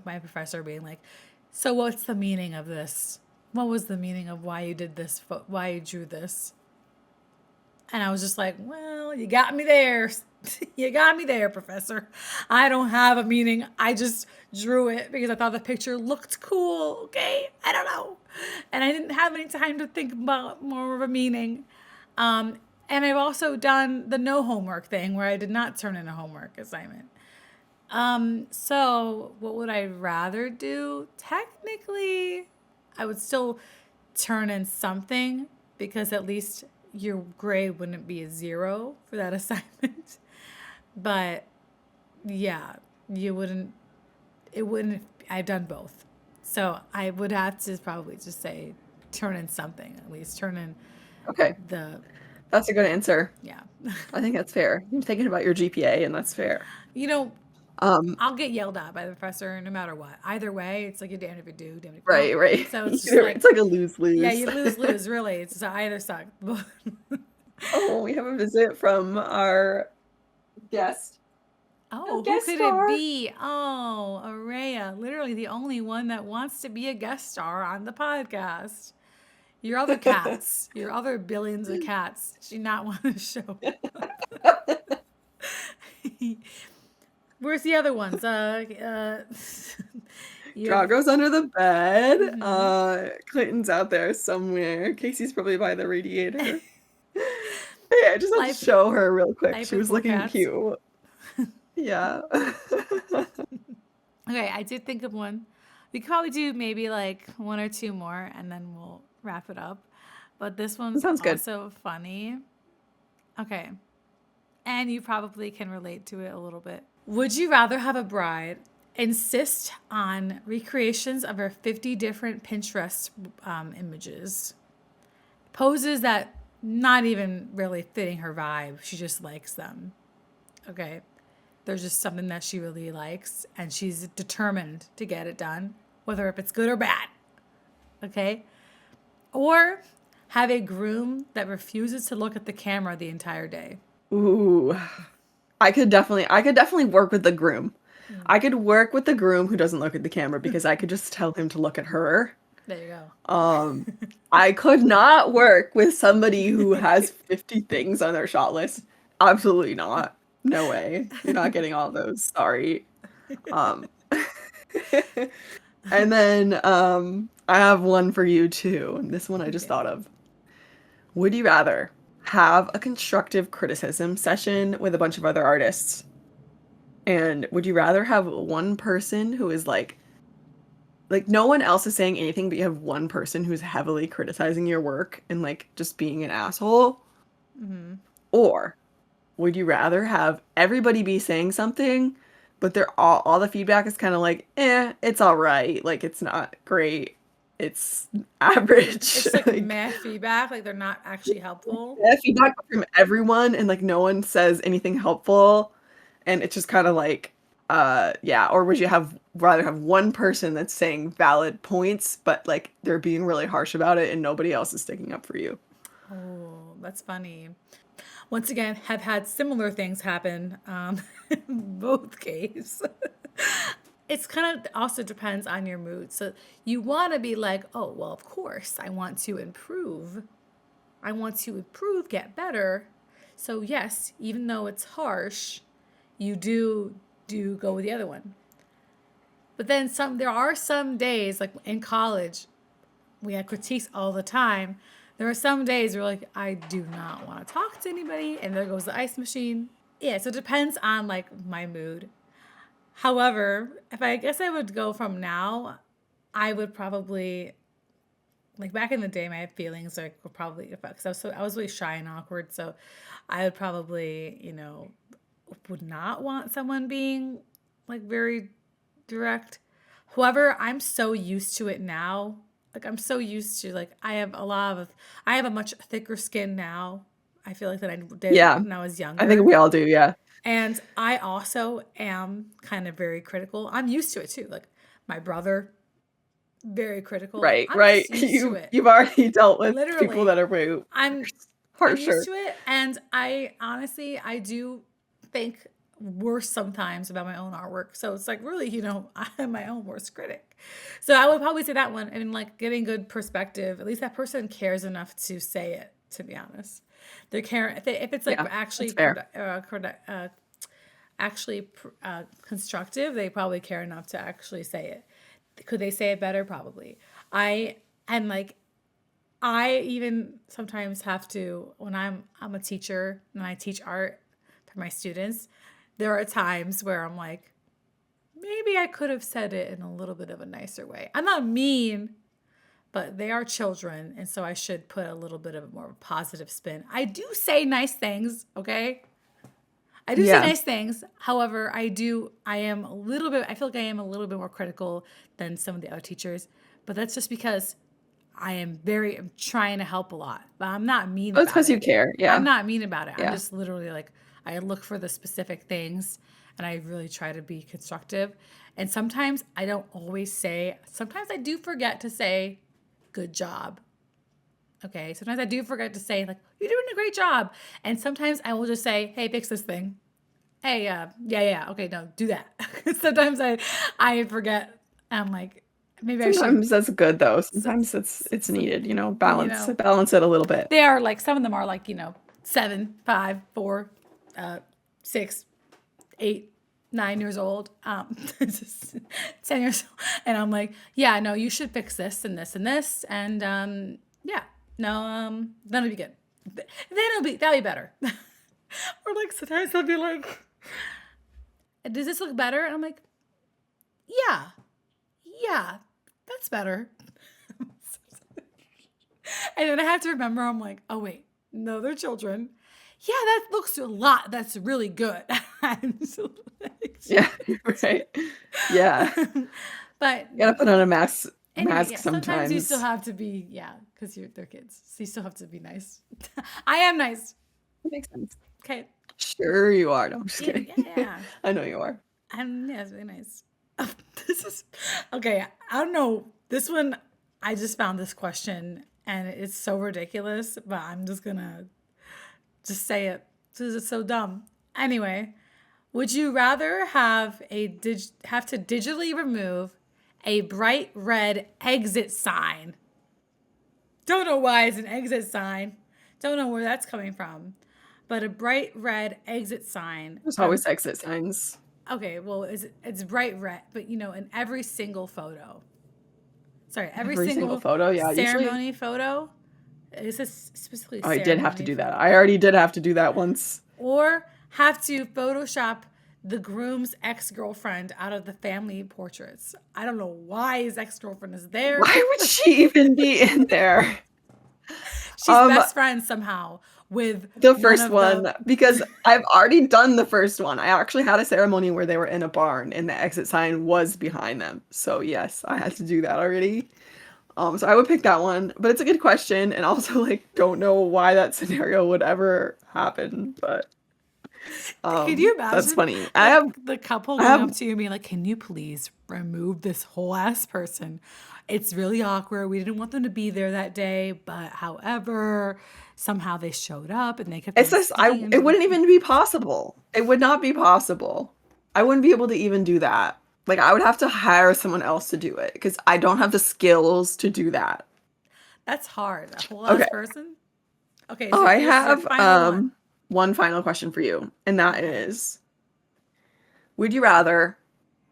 my professor being like, so what's the meaning of this? What was the meaning of why you did this? Why you drew this? And I was just like, well, you got me there. You got me there, professor. I don't have a meaning. I just drew it because I thought the picture looked cool, okay? I don't know. And I didn't have any time to think about more of a meaning. And I've also done the no homework thing where I did not turn in a homework assignment. So what would I rather do? Technically, I would still turn in something because at least your grade wouldn't be a 0 for that assignment. But yeah, I've done both. So I would have to probably just say turn in something, at least turn in That's a good answer. Yeah. I think that's fair. You're thinking about your GPA, and that's fair. I'll get yelled at by the professor no matter what. Either way, it's like you're damned if you do, damned if you don't. Right. So it's just it's like a lose-lose. Yeah, you lose, really. It's either suck. We have a visit from our guest. Oh, who could it be? Oh, Araya, literally the only one that wants to be a guest star on the podcast. Your other cats, your other billions of cats, do not want to show up. Where's the other ones? Drago's under the bed. Mm-hmm. Clayton's out there somewhere. Casey's probably by the radiator. Hey, I just had to show her real quick. She was looking cute. Yeah. Okay, I did think of one. We could probably do maybe like 1 or 2 more, and then we'll wrap it up. But this one's also funny. Okay. And you probably can relate to it a little bit. Would you rather have a bride insist on recreations of her 50 different Pinterest images? Poses that not even really fitting her vibe. She just likes them. Okay. There's just something that she really likes, and she's determined to get it done, whether if it's good or bad. Okay? Or have a groom that refuses to look at the camera the entire day. Ooh. I could definitely work with the groom. I could work with the groom who doesn't look at the camera because I could just tell him to look at her. There you go. Um, I could not work with somebody who has 50 things on their shot list. Absolutely not. No way. You're not getting all those. Sorry. Um, and then I have one for you too. This one I just Okay. thought of. Would you rather have a constructive criticism session with a bunch of other artists? And would you rather have one person who is like no one else is saying anything, but you have one person who's heavily criticizing your work and like just being an asshole? Hmm. Or would you rather have everybody be saying something, but they're all the feedback is kind of like, it's all right, like it's not great, it's average, It's like like meh feedback, like they're not actually helpful. feedback from everyone and like no one says anything helpful, and it's just kind of like, yeah. Or would you have rather have one person that's saying valid points, but like they're being really harsh about it and nobody else is sticking up for you? Oh, that's funny. Once again, have had similar things happen in both cases. It's kind of also depends on your mood. So you want to be like, oh, well, of course, I want to improve. I want to improve, get better. So yes, even though it's harsh, you do go with the other one. But then there are some days like in college, we had critiques all the time. There are some days where like I do not want to talk to anybody, and there goes the ice machine. Yeah, so it depends on like my mood. However, if I guess I would go from now, I would probably like back in the day, my feelings like were probably because I was really shy and awkward, so I would probably would not want someone being like very direct. However, I'm so used to it now. Like I'm so used to like I have a much thicker skin now. I feel like than I did Yeah, when I was I think younger. we all do. Yeah. And I also am kind of very critical. I'm used to it too. Like my brother, very critical. Right, I'm right. just used to it. You've already dealt with people Literally, that are way I'm I'm used harsher. to it, and I honestly I do think worse sometimes about my own artwork. So it's like really, I am my own worst critic. So I would probably say that one. I mean, like getting good perspective. At least that person cares enough to say it. To be honest, they care if it's like Yeah, that's fair. actually constructive. They probably care enough to actually say it. Could they say it better? Probably. I and like I even sometimes have to when I'm a teacher and I teach art for my students. There are times where I'm like, maybe I could have said it in a little bit of a nicer way. I'm not mean, but they are children, and so I should put a little bit of a more positive spin. I do say nice things, okay? I do say Yeah. nice things. However, I am a little bit, I feel like I am a little bit more critical than some of the other teachers, but that's just because I'm trying to help a lot, but I'm not mean Oh, it's about because you it. care. I'm Yeah. not mean about it. I'm Yeah. just literally like, I look for the specific things and I really try to be constructive. And sometimes sometimes I do forget to say, good job. Okay. Sometimes I do forget to say, like, you're doing a great job. And sometimes I will just say, hey, fix this thing. Hey, yeah. Okay, no, do that. Sometimes I forget. I'm like, maybe I should, Sometimes that's good though. s- Sometimes it's s- needed, you balance know, balance it a little bit. they are like some of them are like 7, 5, 4, 6, 8, 9 years old, 10 years old, and I'm like, yeah, no, you should fix this and this and this, and yeah, no, that'll be good. Then that'll be better. Or like sometimes I'll be like, does this look better? And I'm like, yeah, yeah, that's better. And then I have to remember, I'm like, oh wait, no, they're children. Yeah, that looks a lot. That's really good. I'm so like, Yeah, right. Yeah. but You gotta put on a anyway, mask yeah, sometimes you still sometimes. have to be, yeah, because they're kids. So you still have to be nice. I am nice. That makes sense. Okay. Sure you are. No, I'm just Yeah, kidding. yeah, yeah. I know you are. Yeah, it's really nice. This is okay. I don't know. This one, I just found this question and it's so ridiculous, but I'm just gonna just say it because it's so dumb. Anyway, would you rather have to digitally remove A bright red exit sign. Don't know why it's an exit sign. Don't know where that's coming from. But a bright red exit sign There's from, always exit signs. okay, well, it's bright red, but in every single photo. Sorry, every Every single single photo, yeah. Usually, ceremony photo. It says specifically oh, I did have to ceremony do that. photo. I already did have to do that once. Or have to Photoshop the groom's ex-girlfriend out of the family portraits. I don't know why his ex-girlfriend is there. Why would she even be in there? She's Um, best friends somehow with the one first of the. one, because I've already done the first one. I actually had a ceremony where they were in a barn and the exit sign was behind them. So yes, I had to do that already. So I would pick that one, but it's a good question, and also like don't know why that scenario would ever happen, but Can you that's imagine funny. like the couple I going up have to you and being like, "Can you please remove this whole ass person? It's really awkward. We didn't want them to be there that day, but however, somehow they showed up and they kept it's on just sticking it into the." wouldn't even be possible. It would not be possible. I wouldn't be able to even do that. Like I would have to hire someone else to do it because I don't have the skills to do that. That's hard. A whole ass Okay. person. Okay, so I here's your have final one. one final question for you, and that Okay. is, would you rather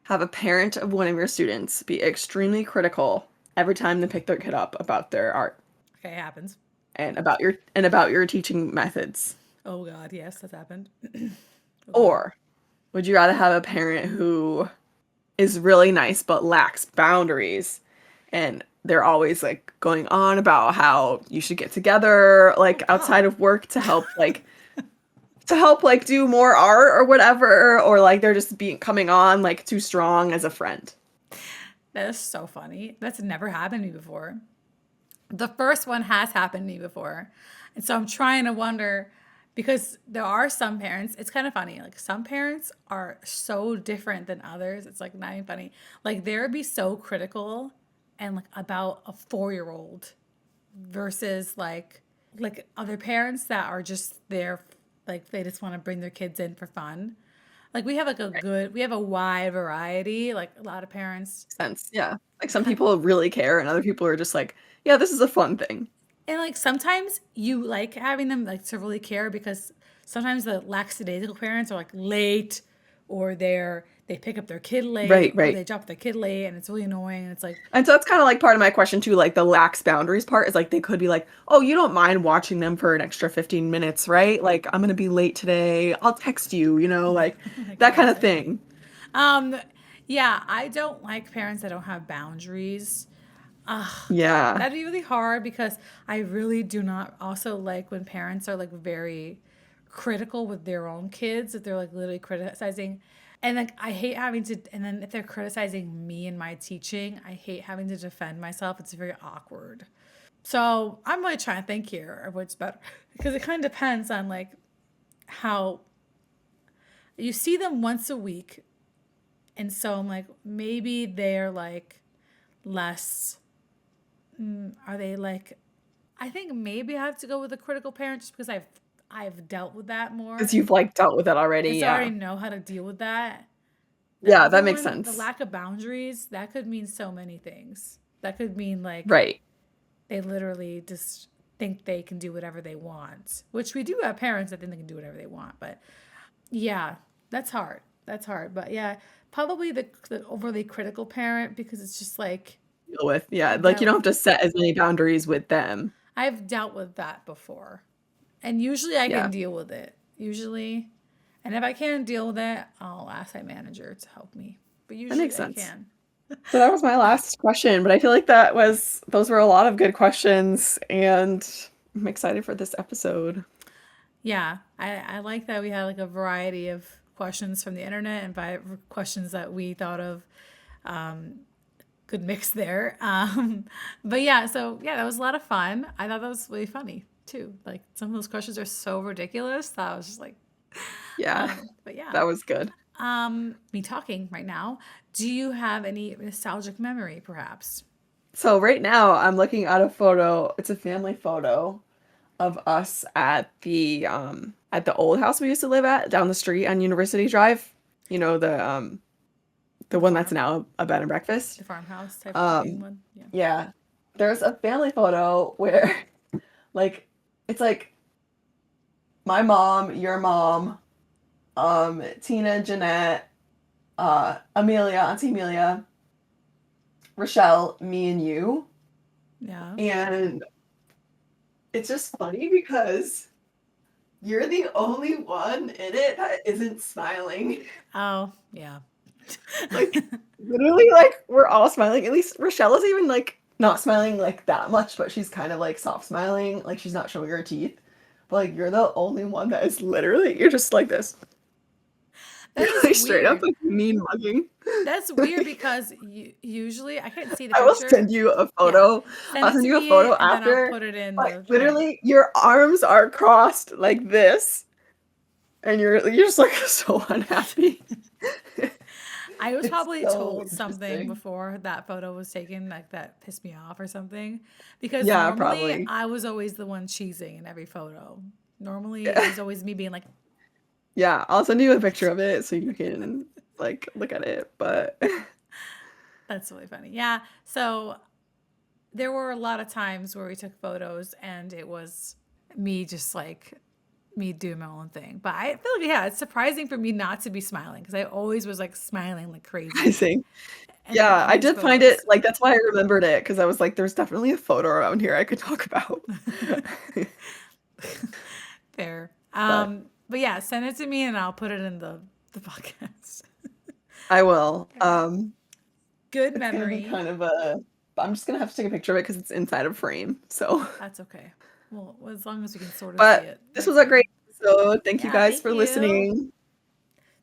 have a parent of one of your students be extremely critical every time they pick their kid up about their art Okay, it happens. and about your teaching methods? Oh God, yes, that's happened. Oh God. Or would you rather have a parent who is really nice but lacks boundaries and they're always like going on about how you should get together Oh like outside God. of work to help like do more art or whatever, or like they're just being coming on like too strong as a friend? That is so funny. That's never happened to me before. The first one has happened to me before. And so I'm trying to wonder because there are some parents, it's kind of funny. Like some parents are so different than others. It's like not even funny. Like they would be so critical and like about a 4-year-old versus like other parents that are just there like they just want to bring their kids in for fun. Like we have a wide variety. Like a lot of parents Sense, yeah. Like some people really care and other people are just like, yeah, this is a fun thing. and like sometimes you like having them like to really care because sometimes the lackadaisical parents are like late or they pick up their kid late Right, or right. they drop their kid late and it's really annoying and it's like And so that's kind of like part of my question too, like the lax boundaries part is like they could be like, oh, you don't mind watching them for an extra 15 minutes, right? Like I'm gonna be late today. I'll text you, like oh my that kind of God. thing. Um yeah, I don't like parents that don't have boundaries. Yeah. That'd be really hard because I really do not also like when parents are like very critical with their own kids, if they're like literally criticizing. And like I hate having to and then if they're criticizing me and my teaching, I hate having to defend myself. It's very awkward. So I'm really trying to think here of what's better because it kind of depends on like how you see them once a week. And so I'm like, maybe they're like less, are they like I think maybe I have to go with a critical parent just because I've dealt with that more Because you've like dealt with it already. and so I already Yeah. know how to deal with that. The Yeah, other that makes one, the sense. lack of boundaries, that could mean so many things. That could mean like Right. they literally just think they can do whatever they want, which we do have parents that think they can do whatever they want. But yeah, that's hard. That's hard. But yeah, probably the overly critical parent because it's just like Deal with. Yeah. Like you that don't have to set as many boundaries with them. I've dealt with that before. And usually I can Yeah. deal with it. Usually. And if I can't deal with it, I'll ask my manager to help me. But That makes usually I sense. can. So that was my last question, but I feel like those were a lot of good questions, and I'm excited for this episode. Yeah, I like that we had like a variety of questions from the internet and questions that we thought of. Good mix there. But yeah, so yeah, that was a lot of fun. I thought that was really funny too. Like some of those questions are so ridiculous that I was just like, Yeah, but yeah. that was good. Me talking right now. Do you have any nostalgic memory, perhaps? So right now I'm looking at a photo. It's a family photo of us at the old house we used to live at down the street on University Drive. You know the the The one that's farm, now a bed and breakfast. the farmhouse type looking Um, one. Yeah. yeah, there's a family photo where like it's like my mom, your mom, Tina, Jeanette, Amelia, Auntie Amelia, Rochelle, me, and you. Yeah. And it's just funny because you're the only one in it that isn't smiling. Oh, yeah. Like, literally, like, we're all smiling. At least Rochelle is even, like, not smiling, like, that much, but she's kind of, like, soft smiling. Like, she's not showing her teeth. But, like, you're the only one that is literally, you're just like this. That You're, is like, straight up, weird. like, mean mugging. That's weird because usually I can't see the I will picture. send you a Yeah. photo. Send I'll it send to you a me photo and then I'll after. put it in But the thing. literally, your arms are crossed like this, and you're just like so unhappy. I was It's probably so told something interesting. before that photo was taken, like that pissed me off or something. Because Yeah, normally probably. I was always the one cheesing in every photo. Normally it Yeah. was always me being like, Yeah, I'll send you a picture of it so you can like look at it. But that's really funny. Yeah. So there were a lot of times where we took photos and it was me just like me doing my own thing. But I feel like, yeah, it's surprising for me not to be smiling because I always was like smiling like I crazy think, in yeah, I these did find it photos. like that's why I remembered it because I was like, there's definitely a photo around here I could talk about. Fair. But But yeah, send it to me and I'll put it in the podcast. I will. All right. Good It's gonna be memory. kind of a. I'm just gonna have to take a picture of it because it's inside a frame. So, That's okay. Well, as long as we can sort of see but it, this that's was a great fine. episode. Thank you Yeah, guys thank for you. listening.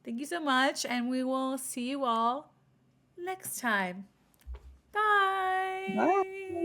Thank you so much. And we will see you all next time. Bye. Bye.